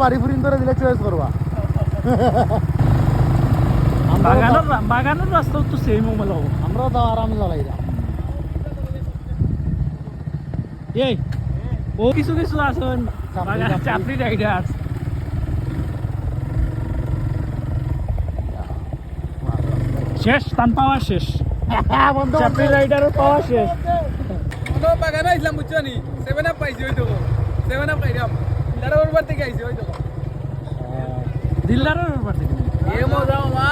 বাড়ি ফুরিন ধরে দিলে চয়েস করবা বাগানের রাস্তাও তো সেম মোবাইল হবো আমরাও তো আরামে চালাই এই ও কিছু কিছু আছেন চাপড়ি রাইডার শেষ টান পাওয়া শেষ চাপড়ি রাইডারের পাওয়া শেষ বাগানে আসলাম বুঝছো নি 7 আপ পাইছি ওই তো 7 আপ খাইলাম দিল্লার ওর থেকে আইছি ওই তো দিল্লারের ব্যাপার থেকে এ মজা মা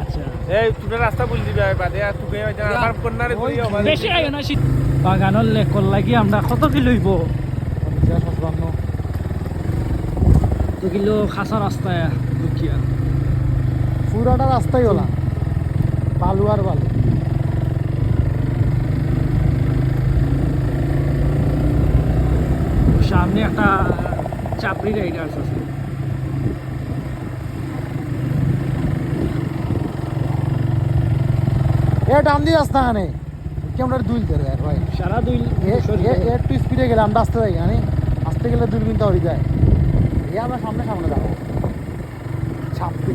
আচ্ছা এই তুমি রাস্তা বল দিবে বাদে আর তুমি আমার কন্যারে কই আমার বেশি আইও না শীত বাগানের লেকর লাগি আমরা কত কি লইব 50-55 তো কিলো খাসা রাস্তায় দুঃখিয়া পুরাটা রাস্তাই হলা বালু আর বালু সামনে একটা চাপড়ি রাইডার্স আছে এ ডান দিয়ে রাস্তা আনে কেমন দুইল ধরে আর ভাই সারা দুই একটু স্পিডে গেলে আমরা আসতে যাই জানি আসতে গেলে দুই কিন্তু হয়ে যায় এ আমরা সামনে সামনে যাবো ছাপ্পি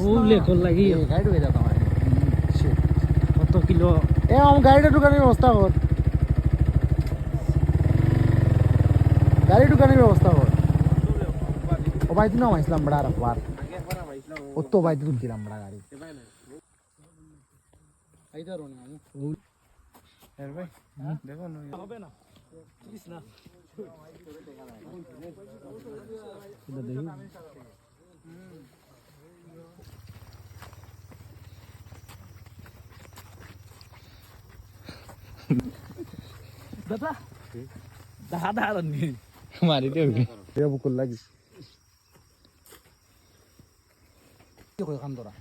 ও লেকর লাগি গাইড হয়ে যেত আমার কত কিলো এ আমার গাড়িটা ঢুকানোর ব্যবস্থা কর গাড়ি ঢুকানোর ব্যবস্থা কর ও ভাই তুই নাম আসলাম বড়া রাখবার ও তো ভাই তুলছিলাম বড়া গাড়ি আইদারো না আমি ভাই দেখো না হবে না প্লিজ না দাদা দাদা নি মারি দে বুকুল লাগি কি কই খান তোরা